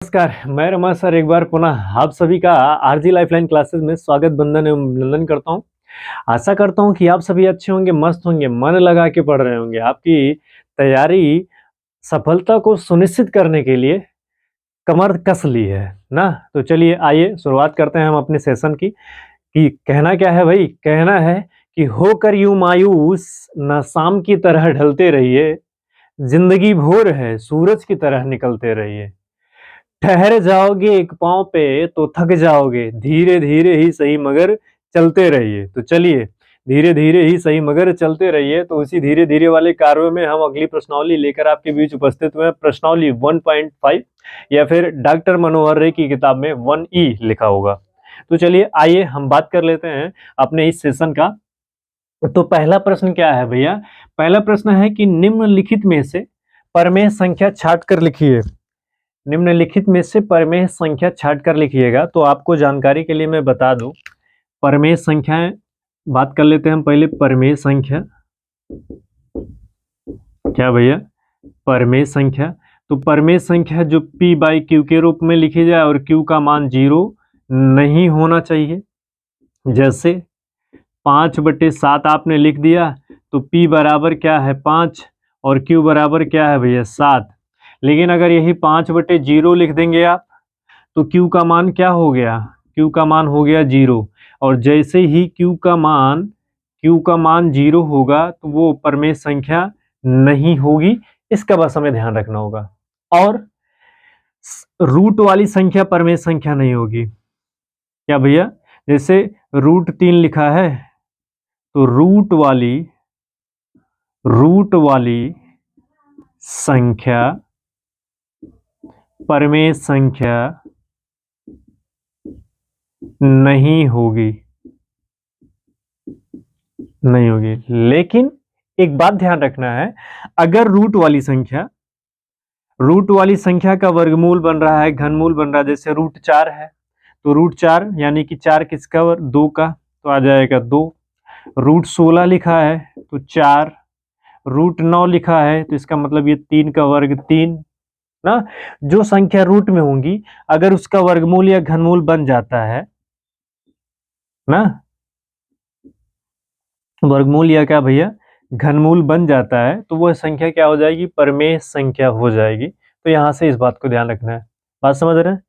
नमस्कार, मैं रमा सर एक बार पुनः आप सभी का आरजी लाइफलाइन क्लासेस में स्वागत, बंधन एवं अभिनंदन करता हूं। आशा करता हूं कि आप सभी अच्छे होंगे, मस्त होंगे, मन लगा के पढ़ रहे होंगे। आपकी तैयारी सफलता को सुनिश्चित करने के लिए कमर कस ली है ना। तो चलिए आइए शुरुआत करते हैं हम अपने सेशन की। कि कहना क्या है भाई, कहना है कि होकर यूं मायूस न शाम की तरह ढलते रहिए, जिंदगी भोर है सूरज की तरह निकलते रहिए। ठहर जाओगे एक पांव पे तो थक जाओगे, धीरे धीरे ही सही मगर चलते रहिए। तो चलिए धीरे धीरे ही सही मगर चलते रहिए। तो उसी धीरे धीरे वाले कार्यों में हम अगली प्रश्नावली लेकर आपके बीच उपस्थित हुए। प्रश्नावली 1.5 या फिर डॉक्टर मनोहर रे की किताब में 1E लिखा होगा। तो चलिए आइए हम बात कर लेते हैं अपने इस सेशन का। तो पहला प्रश्न क्या है भैया, पहला प्रश्न है कि निम्नलिखित में से प्रमेय संख्या छाट कर लिखिए। निम्नलिखित में से प्रमेय संख्या छाट कर लिखिएगा। तो आपको जानकारी के लिए मैं बता दूं, प्रमेय संख्याएं बात कर लेते हैं हम पहले। प्रमेय संख्या क्या भैया, प्रमेय संख्या। तो प्रमेय संख्या जो P/Q के रूप में लिखी जाए और Q का मान 0 नहीं होना चाहिए। जैसे 5/7 आपने लिख दिया तो P बराबर क्या है 5 और Q बराबर क्या है भैया 7। लेकिन अगर यही 5/0 लिख देंगे आप तो Q का मान क्या हो गया, Q का मान हो गया 0। और जैसे ही Q का मान 0 होगा तो वो प्रमेय संख्या नहीं होगी। इसका बस हमें ध्यान रखना होगा। और रूट वाली संख्या प्रमेय संख्या नहीं होगी। क्या भैया, जैसे √3 लिखा है तो रूट वाली संख्या प्रमेय संख्या नहीं होगी। लेकिन एक बात ध्यान रखना है, अगर रूट वाली संख्या का वर्गमूल बन रहा है, घनमूल बन रहा है, जैसे √4 है तो √4 यानी कि 4 किसका 2 का, तो आ जाएगा 2। √16 लिखा है तो 4। √9 लिखा है तो इसका मतलब ये 3 का वर्ग 3 ना। जो संख्या रूट में होंगी अगर उसका वर्गमूल या घनमूल बन जाता है ना, वर्गमूल या क्या भैया घनमूल बन जाता है तो वह संख्या क्या हो जाएगी, प्रमेय संख्या हो जाएगी। तो यहां से इस बात को ध्यान रखना है। बात समझ रहे हैं,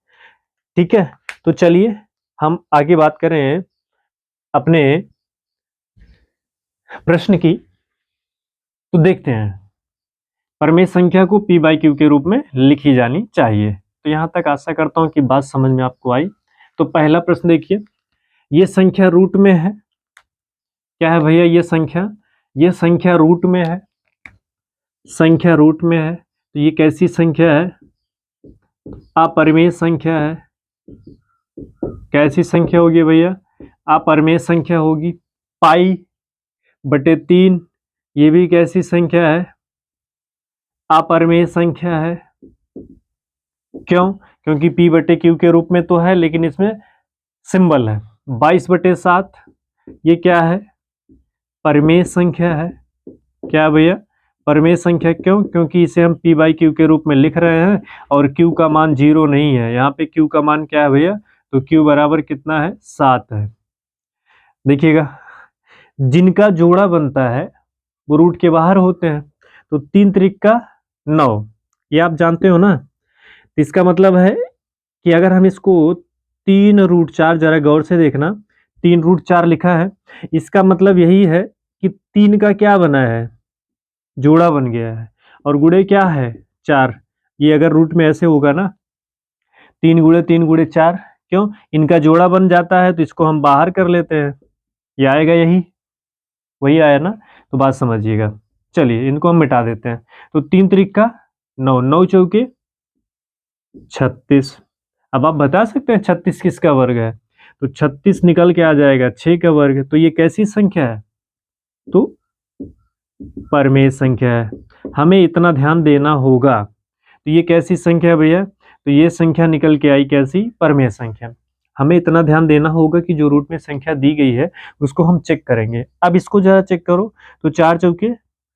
ठीक है। तो चलिए हम आगे बात करें अपने प्रश्न की। तो देखते हैं, प्रमेय संख्या को P/Q के रूप में लिखी जानी चाहिए। तो यहां तक आशा करता हूं कि बात समझ में आपको आई। तो पहला प्रश्न देखिए, ये संख्या रूट में है। क्या है भैया, ये संख्या रूट में है। तो ये कैसी संख्या है, अपरिमेय संख्या है। कैसी संख्या होगी भैया, अपरिमेय संख्या होगी। π/3 ये भी कैसी संख्या है, अपरिमेय संख्या है। क्यों, क्योंकि P/Q के रूप में तो है लेकिन इसमें सिंबल है। 22/7 ये क्या है, परिमेय संख्या है। क्या भैया, परिमेय संख्या। क्यों, क्योंकि इसे हम P/Q के रूप में लिख रहे हैं और Q का मान 0 नहीं है। यहाँ पे Q का मान क्या है भैया, तो Q बराबर कितना है 7 है। देखिएगा, जिनका जोड़ा बनता है वो रूट के बाहर होते हैं। तो 3 त्रिक 9 ये आप जानते हो ना। तो इसका मतलब है कि अगर हम इसको 3√4, जरा गौर से देखना, 3√4 लिखा है, इसका मतलब यही है कि 3 का क्या बना है, जोड़ा बन गया है। और गुणे क्या है 4। ये अगर रूट में ऐसे होगा ना, 3 × 3 × 4, क्यों, इनका जोड़ा बन जाता है तो इसको हम बाहर कर लेते हैं। ये आएगा, यही वही आया ना। तो बात समझिएगा। चलिए इनको हम मिटा देते हैं। तो 3 त्रिक 9, 9 चौके 36। अब आप बता सकते हैं 36 किसका वर्ग है, तो 36 निकल के आ जाएगा 6 का वर्ग। तो ये कैसी संख्या है, तो प्रमेय संख्या है। हमें इतना ध्यान देना होगा। तो ये कैसी संख्या है भैया, तो ये संख्या निकल के आई कैसी, प्रमेय संख्या। हमें इतना ध्यान देना होगा कि जो रूट में संख्या दी गई है उसको हम चेक करेंगे। अब इसको जरा चेक करो, तो 4 चौके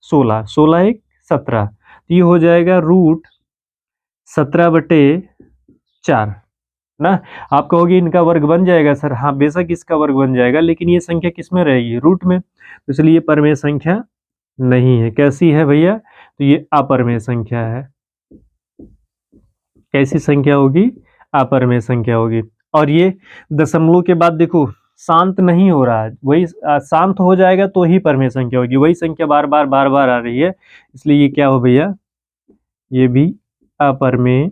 16, 16 1 17, तो ये हो जाएगा √17/4 4 ना। आप कहोगे इनका वर्ग बन जाएगा सर, हाँ बेशक इसका वर्ग बन जाएगा, लेकिन ये संख्या किस में रहेगी, रूट में, तो इसलिए परमेय संख्या नहीं है। कैसी है भैया, तो ये अपरमेय संख्या है। कैसी संख्या होगी, अपरमेय संख्या होगी। और ये दशमलव के बाद देखो शांत नहीं हो रहा है, वही शांत हो जाएगा तो ही परमेय संख्या होगी, वही संख्या बार बार आ रही है, इसलिए ये क्या हो भैया, ये भी अपरमेय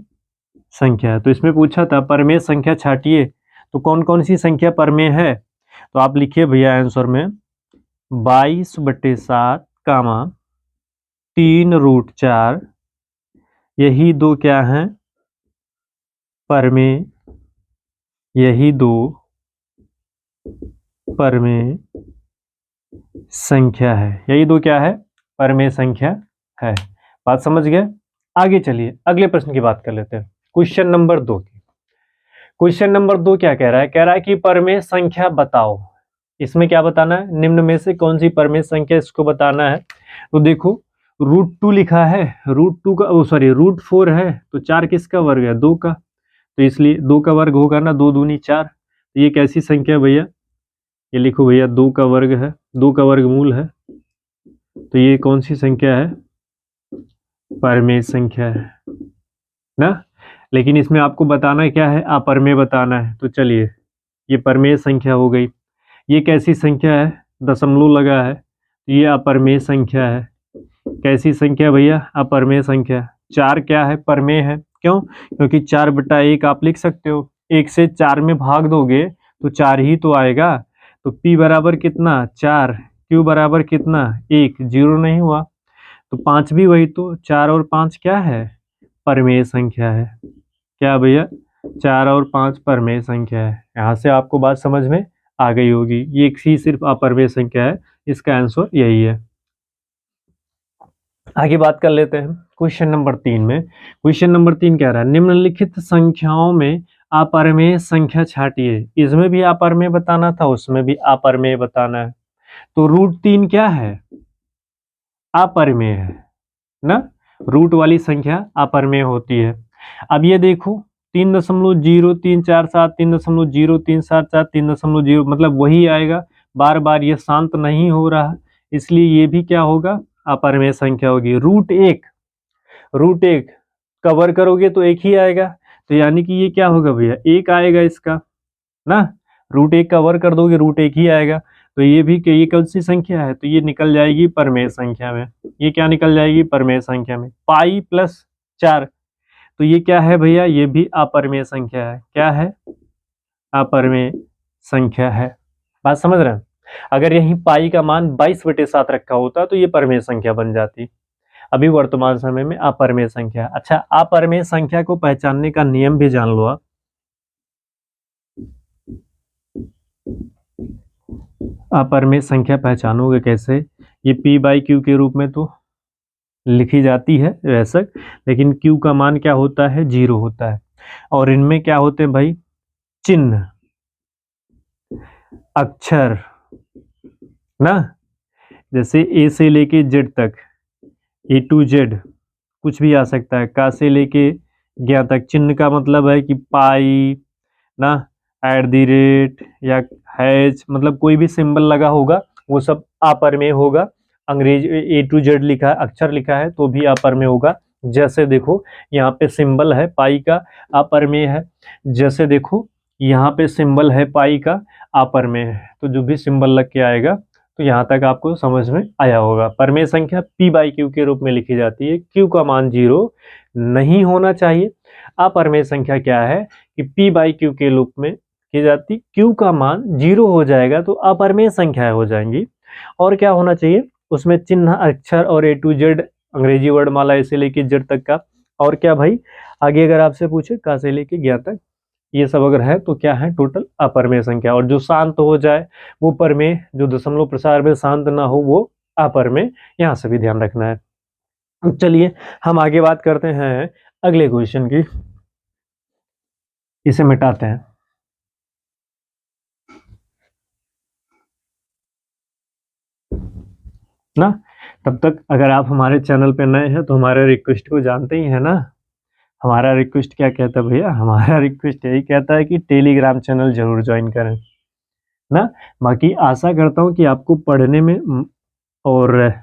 संख्या है। तो इसमें पूछा था परमेय संख्या छाटिए, तो कौन कौन सी संख्या परमेय है, तो आप लिखिए भैया आंसर में 22/7 कामा 3√4, यही दो क्या हैं, परमेय, यही दो परमेय संख्या है, यही दो क्या है, परमेय संख्या है। बात समझ गए। आगे चलिए अगले प्रश्न की बात कर लेते हैं, क्वेश्चन नंबर 2 की। क्वेश्चन नंबर 2 क्या कह रहा है, कह रहा है कि परमेय संख्या बताओ। इसमें क्या बताना है, निम्न में से कौन सी परमेय संख्या, इसको बताना है। तो देखो √2 लिखा है, √2 का √4 है, तो 4 किसका वर्ग है, 2 का, तो इसलिए 2 का वर्ग होगा ना, 2 दूनी 4। तो ये कैसी संख्या है भैया, ये लिखो भैया 2 का वर्ग है, 2 का वर्गमूल है, तो ये कौन सी संख्या है, परमेय संख्या है ना। लेकिन इसमें आपको बताना क्या है, अपरमेय बताना है। तो चलिए ये परमेय संख्या हो गई। ये कैसी संख्या है, दशमलव लगा है, तो ये अपरमेय संख्या है। कैसी संख्या भैया, अपरमेय संख्या। 4 क्या है, परमेय है। क्यों, क्योंकि 4/1 आप लिख सकते हो, 1 से 4 में भाग दोगे तो 4 ही तो आएगा। तो P बराबर कितना, 4, Q बराबर कितना, 1, 0 नहीं हुआ, तो 5 भी वही, तो 4 और 5 क्या है, परमेय संख्या है। क्या भैया, 4 और 5 परमेय संख्या है। यहाँ से आपको बात समझ में आ गई होगी, ये एक ही सिर्फ अपरमेय संख्या है, इसका आंसर यही है। आगे बात कर लेते हैं क्वेश्चन नंबर 3 में। क्वेश्चन नंबर 3 कह रहा है निम्नलिखित संख्याओं में अपरमेय संख्या छाटिए। इसमें भी अपरमेय बताना था, उसमें भी अपरमेय बताना है। तो √3 क्या है, अपरमेय है ना, रूट वाली संख्या अपरमेय होती है। अब ये देखो 3.0347, 3.0377, 3.0, मतलब वही आएगा, बार बार ये शांत नहीं हो रहा, इसलिए ये भी क्या होगा, अपरमेय संख्या होगी। √1 कवर करोगे तो 1 ही आएगा, तो यानी कि ये क्या होगा भैया, 1 आएगा इसका ना। √1 कवर कर दोगे, √1 ही आएगा, तो ये भी ये कौन सी संख्या है, तो ये निकल जाएगी परमेय संख्या में। ये क्या निकल जाएगी, परमेय संख्या में। पाई प्लस 4, तो ये क्या है भैया, ये भी अपरमेय संख्या है। क्या है, अपरमेय संख्या है। बात समझ रहे हैं। अगर यही पाई का मान 22/7 रखा होता तो ये परमेय संख्या बन जाती। अभी वर्तमान समय में अपरमेय संख्या। अच्छा, अपरमेय संख्या को पहचानने का नियम भी जान लो आप। अपरमेय संख्या पहचानोगे कैसे, ये P/Q के रूप में तो लिखी जाती है बेशक, लेकिन Q का मान क्या होता है, 0 होता है। और इनमें क्या होते हैं भाई, चिन्ह, अक्षर ना, जैसे A से लेके Z तक, A to Z कुछ भी आ सकता है, का से लेके ज्ञा तक। चिन्ह का मतलब है कि पाई ना, @ या हैच, मतलब कोई भी सिंबल लगा होगा वो सब अपरमेय होगा। अंग्रेजी A to Z लिखा है, अक्षर लिखा है तो भी अपरमेय होगा। जैसे देखो यहाँ पे सिंबल है पाई का, अपरमेय है। जैसे देखो यहाँ पे सिंबल है पाई का, अपरमेय है। तो जो भी सिंबल लग के आएगा, तो यहाँ तक आपको समझ में आया होगा। परमेय संख्या P/Q के रूप में लिखी जाती है। Q का मान 0 नहीं होना चाहिए। अपरमेय संख्या क्या है कि P/Q के रूप में की जाती, Q का मान 0 हो जाएगा तो अपरमेय संख्याएं हो जाएंगी। और क्या होना चाहिए, उसमें चिन्ह, अक्षर और A to Z अंग्रेजी वर्णमाला ऐसे लेके Z तक का। और क्या भाई, आगे अगर आपसे पूछे का से लेके ज्ञा तक, ये सब अगर है तो क्या है, टोटल अपरमेय संख्या। और जो शांत हो जाए वो परमेय, जो दशमलव प्रसार में शांत ना हो वो अपरमेय, यहाँ से भी ध्यान रखना है। चलिए हम आगे बात करते हैं अगले क्वेश्चन की, इसे मिटाते हैं ना। तब तक अगर आप हमारे चैनल पे नए हैं तो हमारे रिक्वेस्ट को जानते ही हैं ना, हमारा रिक्वेस्ट क्या कहता है भैया, हमारा रिक्वेस्ट यही कहता है कि टेलीग्राम चैनल जरूर ज्वाइन करें ना। बाकी आशा करता हूँ कि आपको पढ़ने में और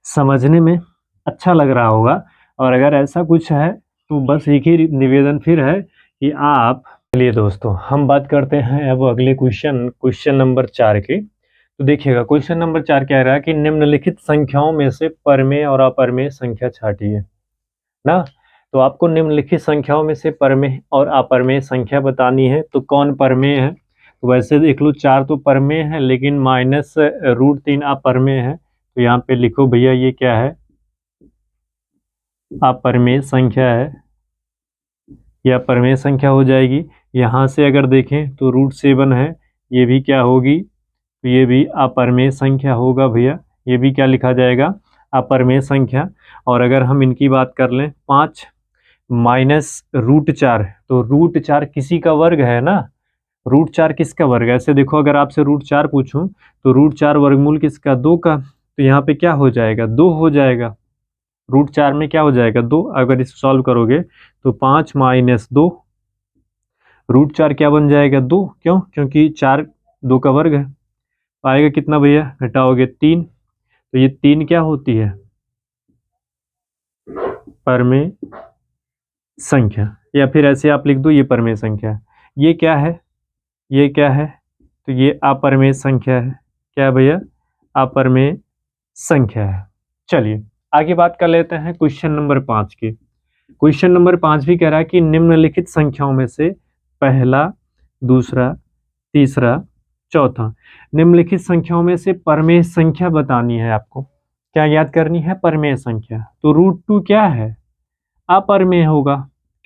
समझने में अच्छा लग रहा होगा। और अगर ऐसा कुछ है तो बस एक ही निवेदन फिर है कि आप, चलिए दोस्तों हम बात करते हैं अब अगले क्वेश्चन नंबर 4 की। तो देखिएगा क्वेश्चन नंबर 4 कह रहा है कि निम्नलिखित संख्याओं में से परमेय और अपरमेय संख्या छांटिए ना। तो आपको निम्नलिखित संख्याओं में से परमेय और अपरमेय संख्या बतानी है। तो कौन परमेय है, तो वैसे देख लो 4 तो परमेय है, लेकिन -√3 अपरमेय है। तो यहाँ पे लिखो भैया ये क्या है, अपरमेय संख्या है, या परमेय संख्या हो जाएगी। यहाँ से अगर देखें तो √7 है, ये भी क्या होगी, तो ये भी अपरमेय संख्या होगा भैया। ये भी क्या लिखा जाएगा, अपरमेय संख्या। और अगर हम इनकी बात कर लें 5 -√4, तो √4 किसी का वर्ग है ना। √4 किसका वर्ग है, ऐसे देखो अगर आपसे √4 पूछूं तो √4 वर्गमूल किसका, 2 का। तो यहाँ पे क्या हो जाएगा, 2 हो जाएगा। √4 में क्या हो जाएगा, 2। अगर इस सॉल्व करोगे तो 5 - 2, √4 क्या बन जाएगा, 2। क्यों, क्योंकि 4 2 का वर्ग है। आएगा कितना भैया, घटाओगे 3। तो ये 3 क्या होती है, परमेय संख्या। या फिर ऐसे आप लिख दो ये परमेय संख्या। ये क्या है, ये क्या है, तो ये अपरमेय संख्या है। क्या है भैया, अपरमेय संख्या है। चलिए आगे बात कर लेते हैं क्वेश्चन नंबर 5 की। क्वेश्चन नंबर 5 भी कह रहा है कि निम्नलिखित संख्याओं में से पहला, दूसरा, तीसरा, चौथा, निम्नलिखित संख्याओं में से परमेय संख्या बतानी है आपको। क्या याद करनी है, परमेय संख्या। तो √2 क्या है, अपरमेय होगा।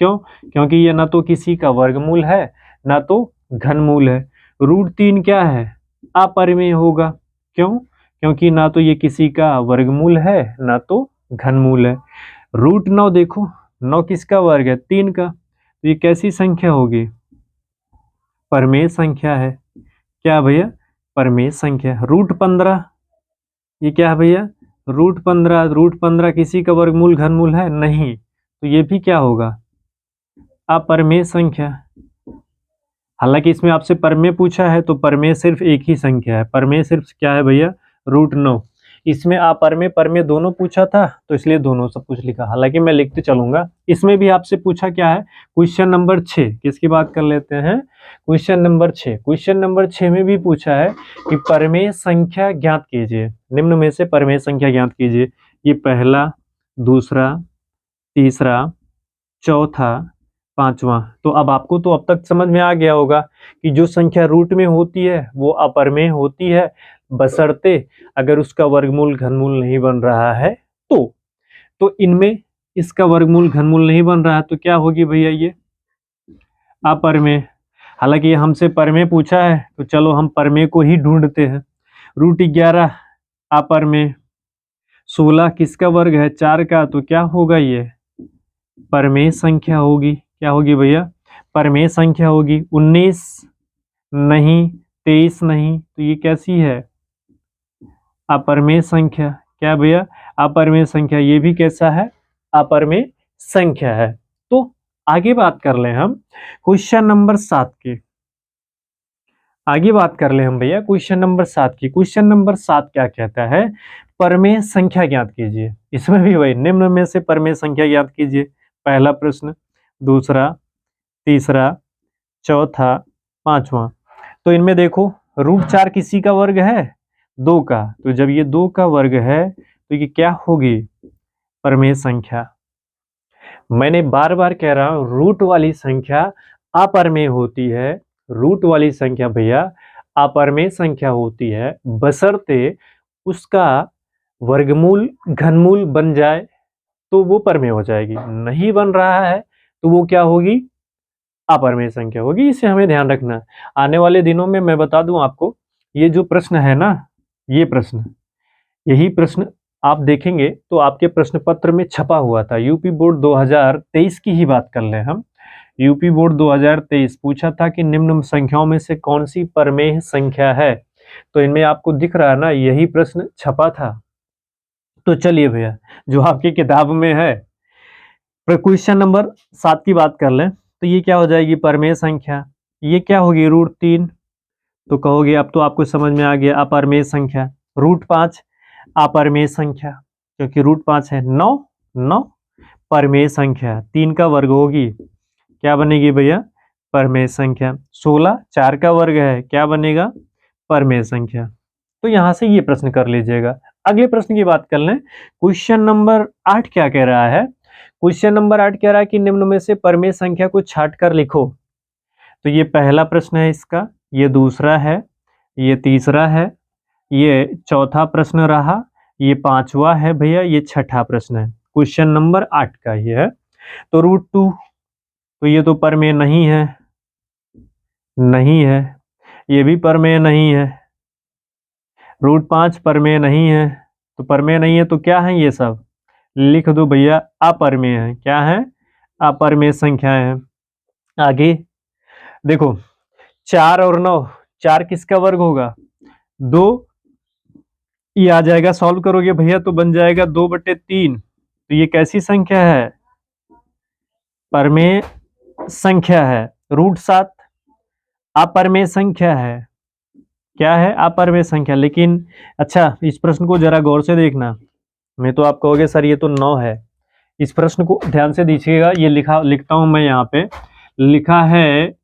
क्यों, क्योंकि ये ना तो किसी का वर्गमूल है ना तो घनमूल है। √3 क्या है, अपरमेय होगा। क्यों, क्योंकि ना तो ये किसी का वर्गमूल है ना तो घनमूल है। √9 देखो, 9 किसका वर्ग है, 3 का। तो ये कैसी संख्या होगी, परमेय संख्या है। क्या भैया, परमेय संख्या। √15, ये क्या है भैया, √15 किसी का वर्गमूल घनमूल है नहीं, तो ये भी क्या होगा, अपरमेय संख्या। हालांकि इसमें आपसे परमेय पूछा है तो परमेय सिर्फ एक ही संख्या है। परमेय सिर्फ क्या है भैया, √9। इसमें अपरमेय परमेय दोनों पूछा था तो इसलिए दोनों सब कुछ लिखा। हालांकि मैं लिखते चलूंगा। इसमें भी आपसे पूछा क्या है, क्वेश्चन नंबर 6, किसकी बात कर लेते हैं, क्वेश्चन नंबर 6। क्वेश्चन नंबर 6 में भी पूछा है कि परमेय संख्या ज्ञात कीजिए, निम्न में से परमेय संख्या ज्ञात कीजिए। ये पहला, दूसरा, तीसरा, चौथा, पांचवा। तो अब आपको तो अब तक समझ में आ गया होगा कि जो संख्या रूट में होती है वो अपरमेय होती है, बशर्ते अगर उसका वर्गमूल घनमूल नहीं बन रहा है तो इनमें इसका वर्गमूल घनमूल नहीं बन रहा है तो क्या होगी भैया, ये अपरमेय। हालांकि ये हमसे परमेय पूछा है तो चलो हम परमेय को ही ढूंढते हैं। √11 अपरमेय। 16 किसका वर्ग है, 4 का, तो क्या होगा, ये परमेय संख्या होगी। क्या होगी भैया, परमेय संख्या होगी। 19 नहीं, 23 नहीं, तो ये कैसी है, अपरमेय संख्या। क्या भैया, अपरमेय संख्या। ये भी कैसा है, अपरमेय संख्या है। तो आगे बात कर ले हम क्वेश्चन नंबर 7 की। आगे बात कर ले हम भैया क्वेश्चन नंबर 7 की। क्वेश्चन नंबर 7 क्या कहता है, परमेय संख्या ज्ञात कीजिए। इसमें भी वही, निम्न में से परमेय संख्या ज्ञात कीजिए। पहला प्रश्न, दूसरा, तीसरा, चौथा, पांचवा। तो इनमें देखो √4 किसी का वर्ग है, 2 का। तो जब ये 2 का वर्ग है तो ये क्या होगी, परमेय संख्या। मैंने बार बार कह रहा हूं, रूट वाली संख्या अपरमेय होती है। रूट वाली संख्या भैया अपरमेय संख्या होती है, बशर्ते उसका वर्गमूल घनमूल बन जाए तो वो परमेय हो जाएगी। नहीं बन रहा है तो वो क्या होगी, अपरमेय संख्या होगी। इसे हमें ध्यान रखना। आने वाले दिनों में मैं बता दूं आपको, ये जो प्रश्न है ना, ये प्रश्न, यही प्रश्न आप देखेंगे तो आपके प्रश्न पत्र में छपा हुआ था। यूपी बोर्ड 2023 की ही बात कर ले हम। यूपी बोर्ड 2023 पूछा था कि निम्न संख्याओं में से कौन सी परमेय संख्या है। तो इनमें आपको दिख रहा है ना, यही प्रश्न छपा था। तो चलिए भैया, जो आपकी किताब में है क्वेश्चन नंबर 7 की बात कर लें तो ये क्या हो जाएगी, परमेय संख्या। ये क्या होगी, √3। तो कहोगे अब तो आपको समझ में आ गया, अपरमेय संख्या। √5 अपरमेय संख्या, क्योंकि √5 है। 9 9 परमेय संख्या, 3 का वर्ग होगी, क्या बनेगी भैया, परमेय संख्या। 16 4 का वर्ग है, क्या बनेगा, परमेय संख्या। तो यहां से ये प्रश्न कर लीजिएगा। अगले प्रश्न की बात कर लें। क्वेश्चन नंबर 8 क्या कह रहा है, क्वेश्चन नंबर 8 कह रहा है कि निम्न में से परमेय संख्या को छांट कर लिखो। तो ये पहला प्रश्न है इसका, ये दूसरा है, ये तीसरा है, ये चौथा प्रश्न रहा, ये पांचवा है भैया, ये छठा प्रश्न है। क्वेश्चन नंबर 8 का ये है। तो √2, तो ये तो परमेय नहीं है, नहीं है। ये भी परमेय नहीं है। √5 परमेय नहीं है। तो परमेय नहीं है तो क्या है, ये सब लिख दो भैया, अपरमेय है। क्या है, अपरमेय संख्याएं हैं। आगे देखो, 4 और 9, 4 किसका वर्ग होगा, 2। ये आ जाएगा, सॉल्व करोगे भैया तो बन जाएगा 2/3। तो ये कैसी संख्या है, परमेय संख्या है। √7 अपरमेय संख्या है। क्या है, अपरमेय संख्या। लेकिन अच्छा, इस प्रश्न को जरा गौर से देखना, मैं तो आप कहोगे सर ये तो 9 है। इस प्रश्न को ध्यान से दीजिएगा, ये लिखता हूं मैं यहाँ पे, लिखा है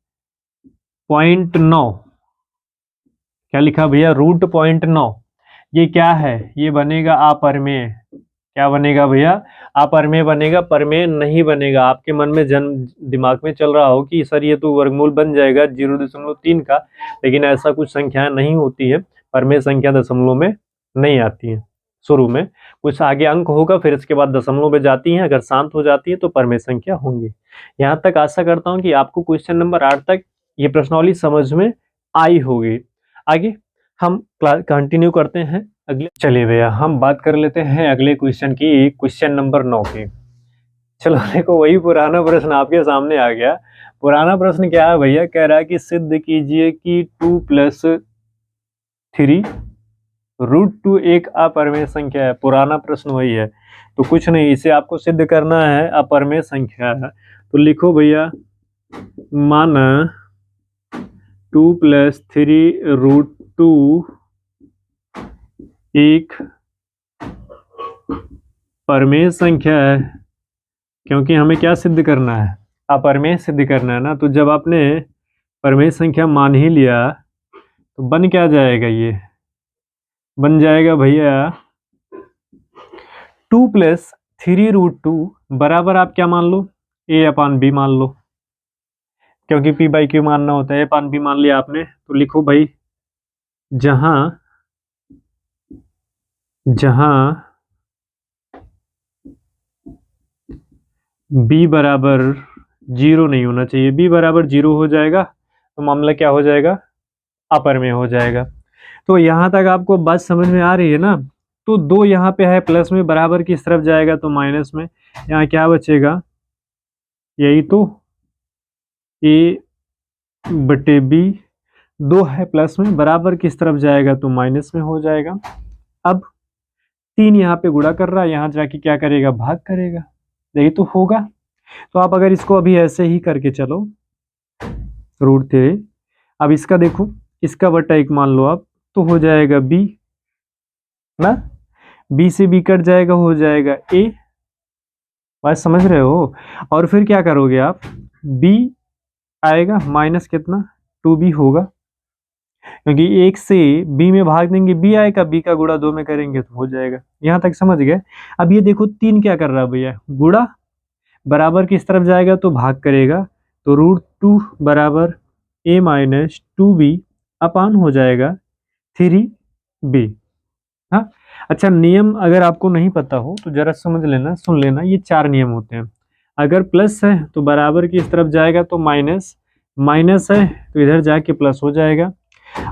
0.9। क्या लिखा भैया, √0.9। ये क्या है, ये बनेगा अपरमेय। क्या बनेगा भैया, अपरमेय बनेगा, परमेय नहीं बनेगा। आपके मन में दिमाग में चल रहा हो कि सर ये तो वर्गमूल बन जाएगा 0.3 का, लेकिन ऐसा कुछ संख्याएं नहीं होती है। परमेय संख्या दशमलव में नहीं आती है। शुरू में कुछ आगे अंक होगा, फिर इसके बाद दशमलव में जाती हैं। अगर शांत हो जाती है तो परमेय संख्या होंगी। यहाँ तक आशा करता हूँ कि आपको क्वेश्चन नंबर 8 तक ये प्रश्नावली समझ में आई होगी। आगे हम कंटिन्यू करते हैं अगले। चलिए भैया, हम बात कर लेते हैं अगले क्वेश्चन की, क्वेश्चन नंबर 9 की। चलो देखो, वही पुराना प्रश्न आपके सामने आ गया। पुराना प्रश्न क्या है भैया, कह रहा है कि सिद्ध कीजिए कि 2 + 3 √2 एक अपरमेय संख्या है। पुराना प्रश्न वही है, तो कुछ नहीं, इसे आपको सिद्ध करना है, अपरमेय संख्या है। तो लिखो भैया, माना 2 + 3 √2 एक परमेय संख्या है। क्योंकि हमें क्या सिद्ध करना है, अपरमेय सिद्ध करना है ना। तो जब आपने परमेय संख्या मान ही लिया तो बन क्या जाएगा, ये बन जाएगा भैया 2 + 3 √2 बराबर, आप क्या मान लो, a/b मान लो, क्योंकि p/q मानना होता है। a/b मान लिया आपने, तो लिखो भाई, जहां b बराबर 0 नहीं होना चाहिए, b बराबर 0 हो जाएगा तो मामला क्या हो जाएगा, अपरमेय हो जाएगा। तो यहाँ तक आपको बात समझ में आ रही है ना। तो 2 यहाँ पे है प्लस में, बराबर किस तरफ जाएगा तो माइनस में। यहाँ क्या बचेगा, यही तो, a/b। 2 है प्लस में, बराबर किस तरफ जाएगा तो माइनस में हो जाएगा। अब 3 यहाँ पे गुणा कर रहा है, यहाँ जाके क्या करेगा, भाग करेगा, यही तो होगा। तो आप अगर इसको अभी ऐसे ही करके चलो, √3, अब इसका देखो, इसका बटा 1 मान लो आप, तो हो जाएगा b ना, b से b कट जाएगा, हो जाएगा a। बात समझ रहे हो। और फिर क्या करोगे आप, b आएगा माइनस कितना, 2b होगा, क्योंकि 1 से b में भाग देंगे, b आएगा, b का गुणा 2 में करेंगे तो हो जाएगा। यहाँ तक समझ गए। अब ये देखो 3 क्या कर रहा है भैया, गुणा, बराबर किस तरफ जाएगा तो भाग करेगा, तो √2 बराबर a - 2b अपान हो जाएगा 3b। हाँ, अच्छा, नियम अगर आपको नहीं पता हो तो जरा समझ लेना, सुन लेना, ये 4 नियम होते हैं। अगर प्लस है तो बराबर की इस तरफ जाएगा तो माइनस, माइनस है तो इधर जाके प्लस हो जाएगा,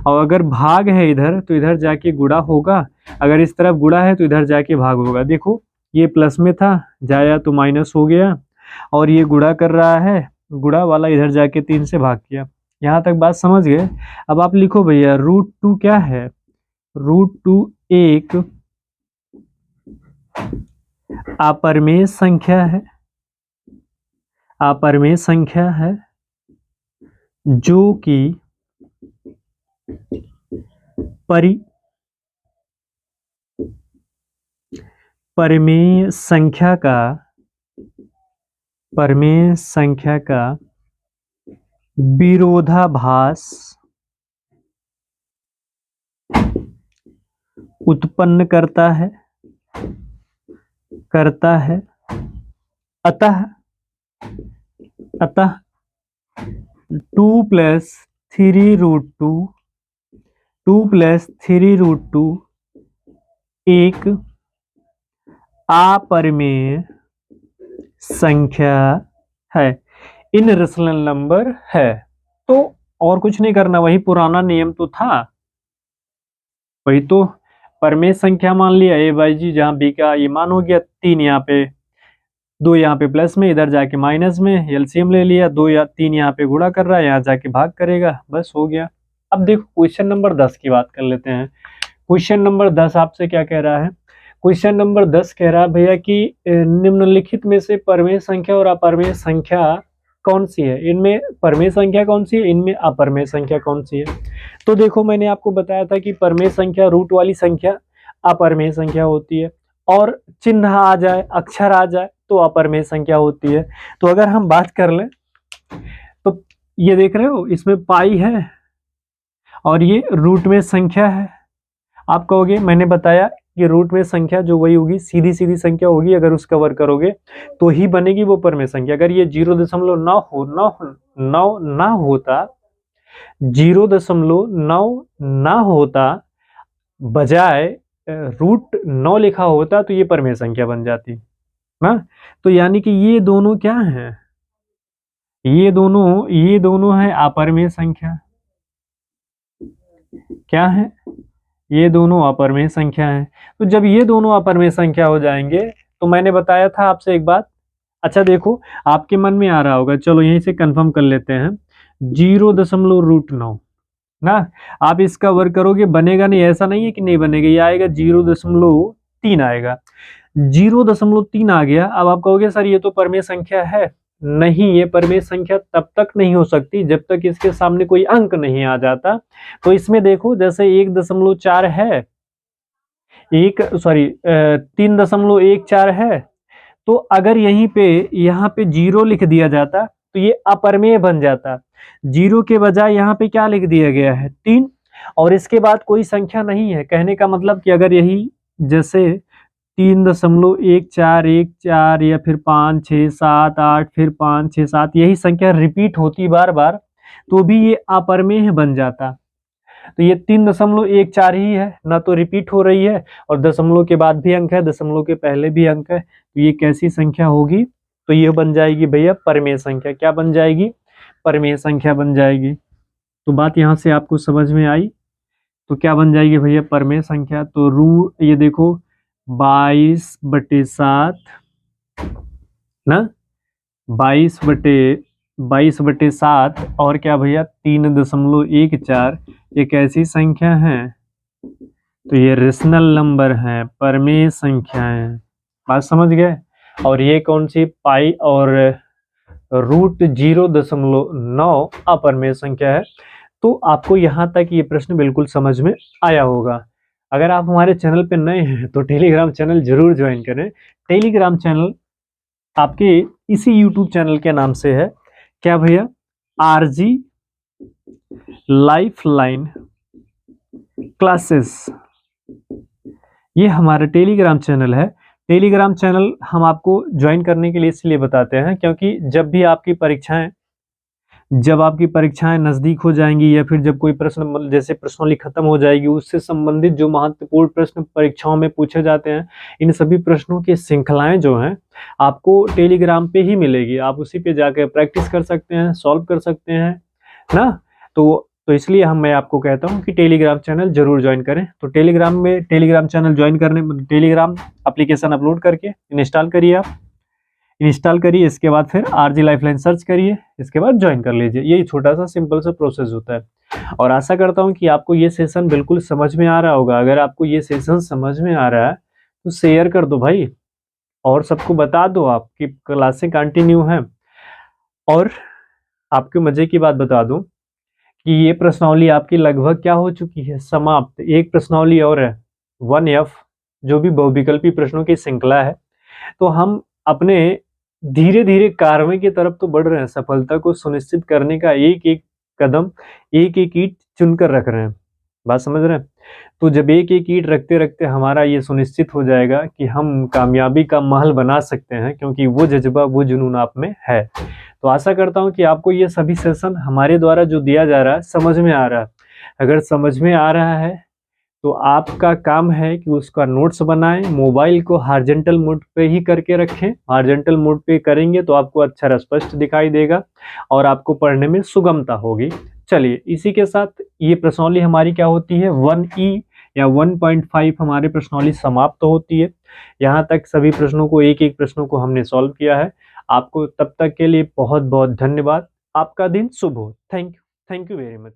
और अगर भाग है इधर तो इधर जाके गुणा होगा, अगर इस तरफ गुणा है तो इधर जाके भाग होगा। देखो, ये प्लस में था, जाया तो माइनस हो गया, और ये गुणा कर रहा है, गुणा वाला इधर जाके 3 से भाग किया। यहाँ तक बात समझ गए। अब आप लिखो भैया, √2 क्या है, √2 एक अपरमेय संख्या है। अपरिमेय संख्या है जो कि परिमेय संख्या का विरोधाभास उत्पन्न करता है अतः 2 + 3√2 एक अपरिमेय संख्या है, इन रेशनल नंबर है। तो और कुछ नहीं करना, वही पुराना नियम तो था, वही तो परिमेय संख्या मान लिया a/g, जहां b का ये मान हो गया 3, यहाँ पे 2 यहाँ पे प्लस में, इधर जाके माइनस में, एलसीएम ले लिया, 2 या 3 यहाँ पे गुणा कर रहा है, यहाँ जाके भाग करेगा, बस हो गया। अब देखो क्वेश्चन नंबर 10 की बात कर लेते हैं। क्वेश्चन नंबर 10 आपसे क्या कह रहा है? क्वेश्चन नंबर 10 कह रहा है भैया कि निम्नलिखित में से परिमेय संख्या और अपरिमेय संख्या कौन सी है? इनमें परिमेय संख्या कौन सी है, इनमें अपरिमेय संख्या कौन सी है? तो देखो मैंने आपको बताया था कि परिमेय संख्या रूट वाली संख्या अपरिमेय संख्या होती है, और चिन्ह आ जाए, अक्षर आ जाए तो अपरिमेय संख्या होती है। तो अगर हम बात कर लें तो ये देख रहे हो, इसमें पाई है और ये रूट में संख्या है। आप कहोगे मैंने बताया कि रूट में संख्या जो वही होगी, सीधी सीधी संख्या होगी, अगर उसका वर्ग करोगे तो ही बनेगी वो परिमेय संख्या। अगर ये 0.9 ना होता, 0.9 ना होता, बजाय √9 लिखा होता तो ये परिमेय संख्या बन जाती ना। तो यानी कि ये दोनों क्या हैं? ये दोनों है अपरिमेय संख्या। क्या है? ये दोनों अपरिमेय संख्या हैं। तो जब ये दोनों अपरिमेय संख्या हो जाएंगे तो मैंने बताया था आपसे एक बात, अच्छा देखो आपके मन में आ रहा होगा, चलो यहीं से कंफर्म कर लेते हैं, 0.9 ना, आप इसका वर्ग करोगे बनेगा नहीं, ऐसा नहीं है कि नहीं बनेगा, ये आएगा 0.3 आएगा, 0.3 आ गया। अब आप कहोगे सर ये तो परिमेय संख्या है। नहीं, ये परिमेय संख्या तब तक नहीं हो सकती जब तक इसके सामने कोई अंक नहीं आ जाता। तो इसमें देखो जैसे 1.4 है, 3.14 है, तो अगर यहाँ पे 0 लिख दिया जाता तो ये अपरिमेय बन जाता। 0 के बजाय यहाँ पे क्या लिख दिया गया है? 3, और इसके बाद कोई संख्या नहीं है। कहने का मतलब कि अगर यही जैसे 3.1414 या फिर 5 6 7 8 फिर 5 6 7 यही संख्या रिपीट होती बार बार, तो भी ये अपरिमेय बन जाता। तो ये 3.14 ही है ना, तो रिपीट हो रही है, और दशमलव के बाद भी अंक है, दशमलव के पहले भी अंक है, तो ये कैसी संख्या होगी? तो ये बन जाएगी भैया परिमेय संख्या। क्या बन जाएगी? परिमेय संख्या बन जाएगी। तो बात यहाँ से आपको समझ में आई। तो क्या बन जाएगी भैया परिमेय संख्या? तो ये देखो 22/7 ना, 22/7 और क्या भैया 3.14 एक ऐसी संख्या है, तो ये रेशनल नंबर है, परिमेय संख्या है। बात समझ गए? और ये कौन सी? पाई और √0.9 अपरिमेय संख्या है। तो आपको यहाँ तक ये प्रश्न बिल्कुल समझ में आया होगा। अगर आप हमारे चैनल पे नए हैं तो टेलीग्राम चैनल जरूर ज्वाइन करें। टेलीग्राम चैनल आपके इसी यूट्यूब चैनल के नाम से है, क्या भैया? RG लाइफलाइन क्लासेस, ये हमारा टेलीग्राम चैनल है। टेलीग्राम चैनल हम आपको ज्वाइन करने के लिए इसलिए बताते हैं क्योंकि जब आपकी परीक्षाएं नज़दीक हो जाएंगी, या फिर जब कोई प्रश्न जैसे प्रश्नावली खत्म हो जाएगी, उससे संबंधित जो महत्वपूर्ण प्रश्न परीक्षाओं में पूछे जाते हैं, इन सभी प्रश्नों की श्रृंखलाएं जो हैं आपको टेलीग्राम पे ही मिलेगी। आप उसी पे जाकर प्रैक्टिस कर सकते हैं, सॉल्व कर सकते हैं ना। तो इसलिए मैं आपको कहता हूं कि टेलीग्राम चैनल जरूर ज्वाइन करें। तो टेलीग्राम चैनल ज्वाइन करने, टेलीग्राम एप्लीकेशन अपलोड करके इंस्टॉल करिए, इसके बाद फिर RG लाइफलाइन सर्च करिए, इसके बाद ज्वाइन कर लीजिए। यही छोटा सा सिंपल सा प्रोसेस होता है। और आशा करता हूं कि आपको ये सेशन बिल्कुल समझ में आ रहा होगा। अगर आपको ये सेशन समझ में आ रहा है तो शेयर कर दो भाई, और सबको बता दो आपकी क्लासें कंटिन्यू हैं। और आपके मजे की बात बता दूं कि ये प्रश्नावली आपकी लगभग क्या हो चुकी है, समाप्त। एक प्रश्नावली और है 1F, जो भी बहुविकल्पी प्रश्नों की श्रृंखला है। तो हम अपने धीरे धीरे कारवे की तरफ तो बढ़ रहे हैं, सफलता को सुनिश्चित करने का एक एक कदम, एक एक ईंट चुनकर रख रहे हैं। बात समझ रहे हैं? तो जब एक एक ईंट रखते रखते हमारा ये सुनिश्चित हो जाएगा कि हम कामयाबी का महल बना सकते हैं, क्योंकि वो जज्बा, वो जुनून आप में है। तो आशा करता हूँ कि आपको ये सभी सेशन हमारे द्वारा जो दिया जा रहा है समझ में आ रहा है। अगर समझ में आ रहा है तो आपका काम है कि उसका नोट्स बनाएं, मोबाइल को हॉरिजॉन्टल मोड पे ही करके रखें। हॉरिजॉन्टल मोड पे करेंगे तो आपको अच्छा और स्पष्ट दिखाई देगा और आपको पढ़ने में सुगमता होगी। चलिए, इसी के साथ ये प्रश्नावली हमारी क्या होती है, 1E या 1.5 हमारे प्रश्नावली समाप्त होती है। यहाँ तक सभी प्रश्नों को, एक एक प्रश्नों को हमने सॉल्व किया है। आपको तब तक के लिए बहुत बहुत धन्यवाद। आपका दिन शुभ हो। Thank you very much.